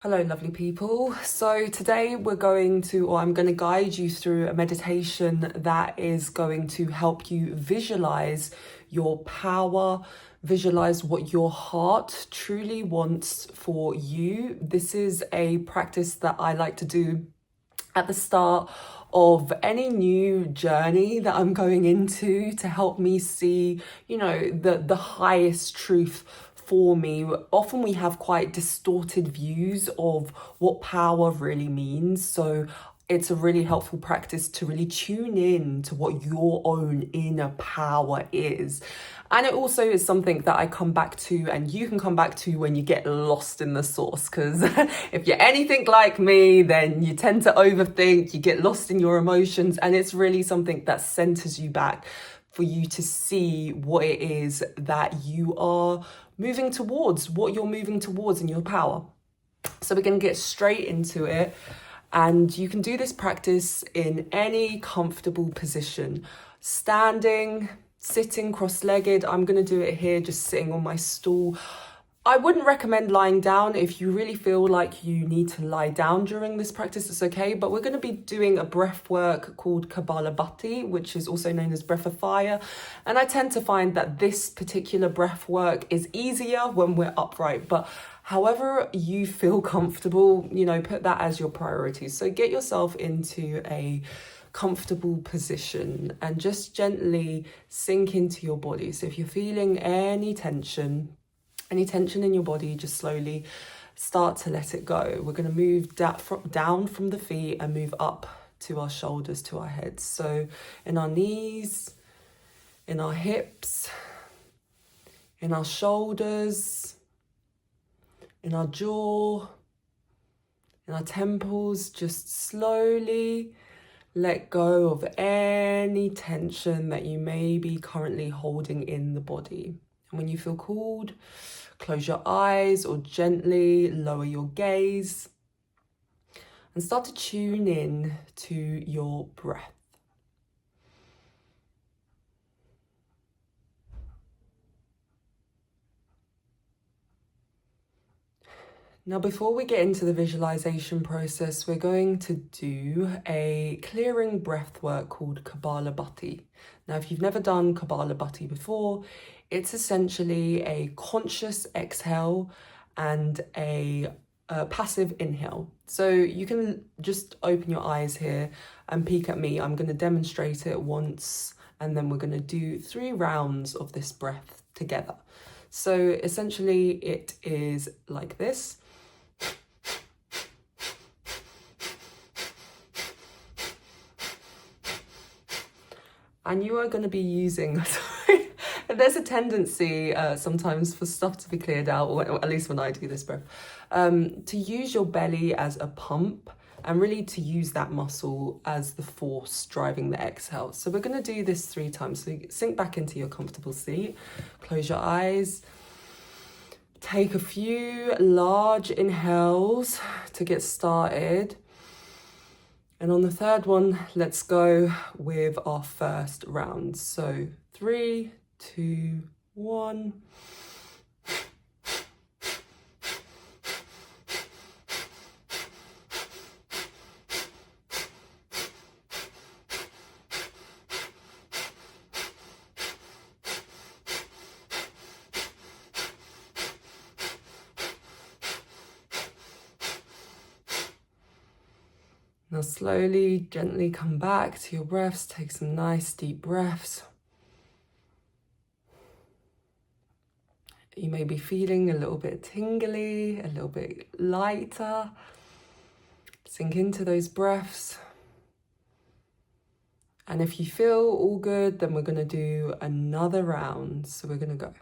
Hello, lovely people. So today I'm going to guide you through a meditation that is going to help you visualize your power, visualize what your heart truly wants for you. This is a practice that I like to do at the start of any new journey that I'm going into to help me see, the highest truth for me. Often we have quite distorted views of what power really means. So it's a really helpful practice to really tune in to what your own inner power is. And it also is something that I come back to, and you can come back to when you get lost in the sauce. Because if you're anything like me, then you tend to overthink, you get lost in your emotions, and it's really something that centers you back for you to see what it is that you are moving towards, what you're moving towards in your power. So we're going to get straight into it. And you can do this practice in any comfortable position, standing, sitting cross-legged. I'm going to do it here, just sitting on my stool. I wouldn't recommend lying down. If you really feel like you need to lie down during this practice, it's okay. But we're going to be doing a breath work called Kapalabhati, which is also known as breath of fire. And I tend to find that this particular breath work is easier when we're upright. But however you feel comfortable, put that as your priority. So get yourself into a comfortable position and just gently sink into your body. So if you're feeling any tension in your body, just slowly start to let it go. We're going to move down from the feet and move up to our shoulders, to our heads. So in our knees, in our hips, in our shoulders, in our jaw, in our temples, just slowly let go of any tension that you may be currently holding in the body. And when you feel called, close your eyes or gently lower your gaze and start to tune in to your breath. Now, before we get into the visualization process, we're going to do a clearing breath work called Kapalabhati. Now, if you've never done Kapalabhati before, it's essentially a conscious exhale and a passive inhale. So you can just open your eyes here and peek at me. I'm going to demonstrate it once, and then we're going to do 3 rounds of this breath together. So essentially it is like this. And you are going to be using, there's a tendency sometimes for stuff to be cleared out, or at least when I do this breath, to use your belly as a pump and really to use that muscle as the force driving the exhale. So we're going to do this 3 times. So sink back into your comfortable seat, close your eyes, take a few large inhales to get started. And on the 3rd one, let's go with our first round. So 3, 2, 1. Now slowly, gently come back to your breaths. Take some nice deep breaths. You may be feeling a little bit tingly, a little bit lighter. Sink into those breaths. And if you feel all good, then we're going to do another round. So we're going to go.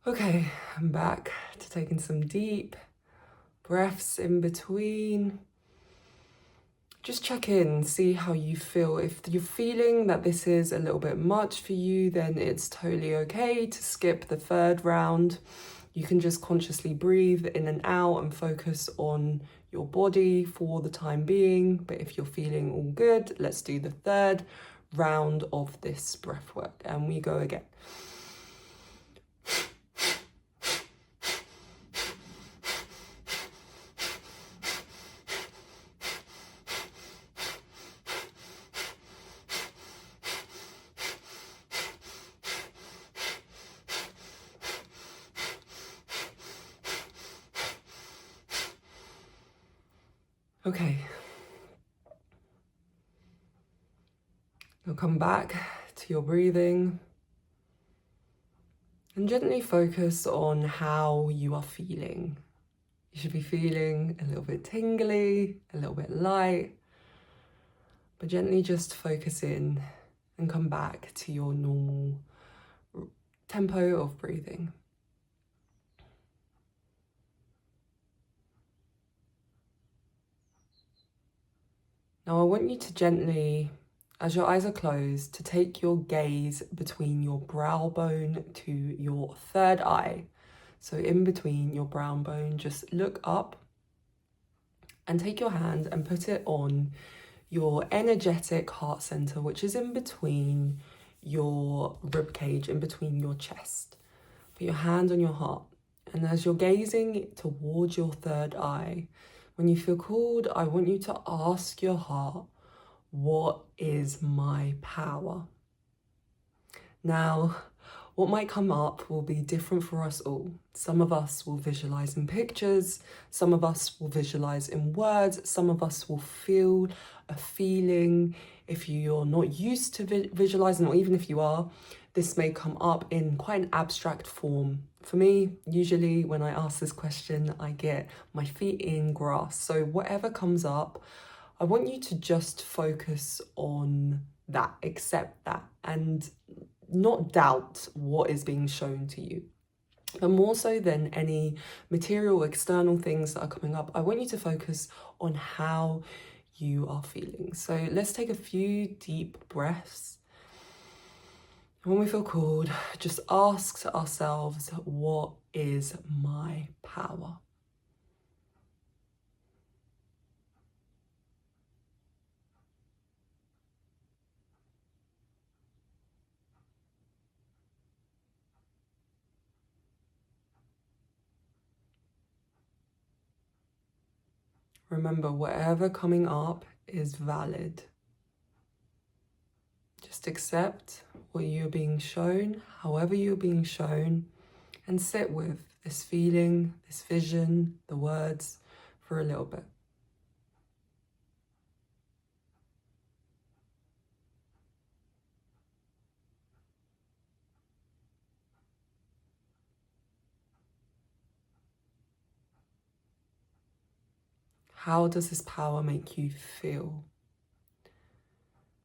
Okay, I'm back to taking some deep breaths in between. just check in, see how you feel. If you're feeling that this is a little bit much for you, then it's totally okay to skip the third round. You can just consciously breathe in and out and focus on your body for the time being. But if you're feeling all good, let's do the third round of this breath work, and we go again. Okay. Now come back to your breathing and gently focus on how you are feeling. You should be feeling a little bit tingly, a little bit light, but gently just focus in and come back to your normal tempo of breathing. Now I want you to gently, as your eyes are closed, to take your gaze between your brow bone to your third eye. So in between your brow bone, just look up and take your hand and put it on your energetic heart center, which is in between your rib cage, in between your chest. Put your hand on your heart. And as you're gazing towards your third eye, when you feel called, I want you to ask your heart, what is my power? Now, what might come up will be different for us all. Some of us will visualize in pictures, some of us will visualize in words, some of us will feel a feeling. If you're not used to visualizing, or even if you are, this may come up in quite an abstract form. For me, usually when I ask this question, I get my feet in grass. So whatever comes up, I want you to just focus on that, accept that, and not doubt what is being shown to you. But more so than any material external things that are coming up, I want you to focus on how you are feeling. So let's take a few deep breaths. When we feel called, just ask ourselves, what is my power? Remember, whatever coming up is valid. Just accept what you're being shown, however you're being shown, and sit with this feeling, this vision, the words for a little bit. How does this power make you feel?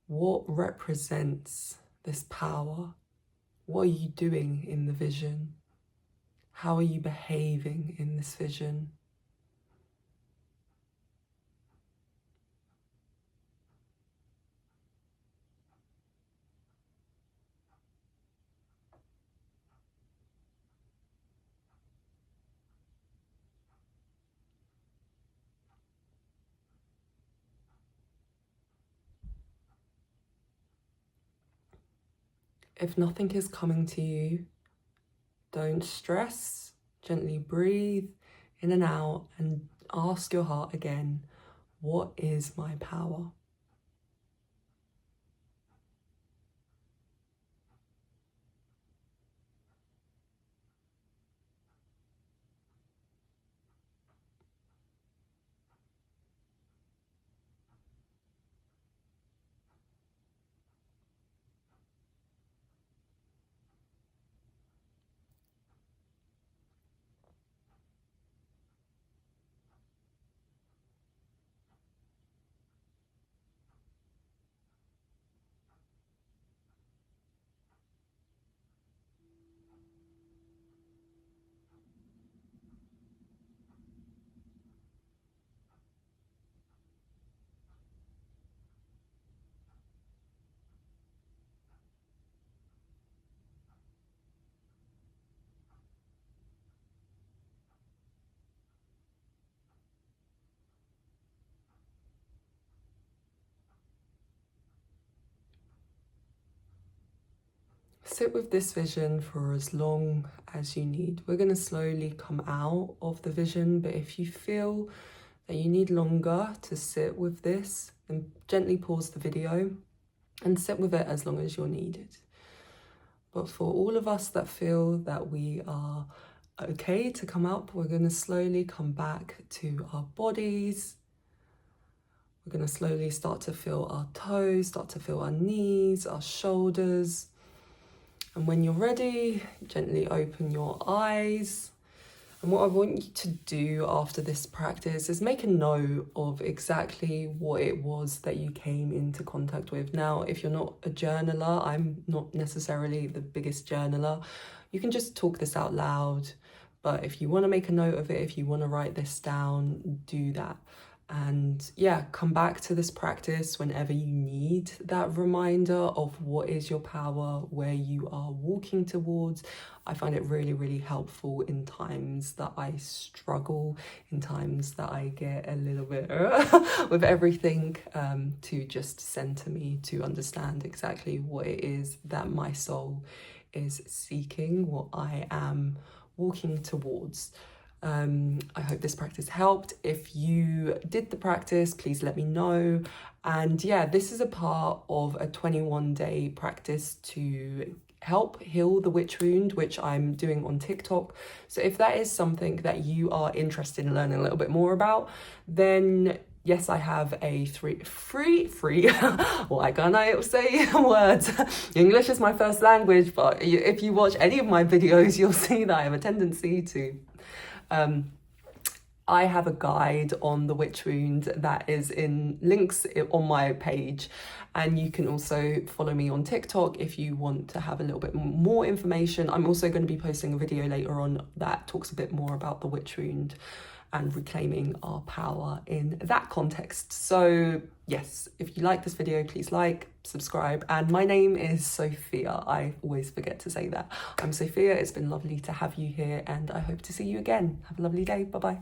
What represents this power? What are you doing in the vision? How are you behaving in this vision? If nothing is coming to you, don't stress. Gently breathe in and out and ask your heart again, what is my power? Sit with this vision for as long as you need. We're going to slowly come out of the vision, but if you feel that you need longer to sit with this, then gently pause the video and sit with it as long as you're needed. But for all of us that feel that we are okay to come up, we're going to slowly come back to our bodies. We're going to slowly start to feel our toes, start to feel our knees, our shoulders. And when you're ready, gently open your eyes. And what I want you to do after this practice is make a note of exactly what it was that you came into contact with. Now, if you're not a journaler, I'm not necessarily the biggest journaler, you can just talk this out loud. But if you want to make a note of it, if you want to write this down, do that. And yeah, come back to this practice whenever you need that reminder of what is your power, where you are walking towards. I find it really, really helpful in times that I struggle, in times that I get a little bit with everything, to just center me, to understand exactly what it is that my soul is seeking, what I am walking towards. I hope this practice helped. If you did the practice, please let me know. And yeah, this is a part of a 21-day practice to help heal the witch wound, which I'm doing on TikTok. So if that is something that you are interested in learning a little bit more about, then yes, I have a free, why can't I say words? English is my first language, but if you watch any of my videos, you'll see that I have a tendency to I have a guide on the witch wound that is in links on my page, and you can also follow me on TikTok if you want to have a little bit more information. I'm also going to be posting a video later on that talks a bit more about the witch wound and reclaiming our power in that context. So yes, if you like this video, please like, subscribe. And my name is Sophia. I always forget to say that. I'm Sophia. It's been lovely to have you here, and I hope to see you again. Have a lovely day. Bye-bye.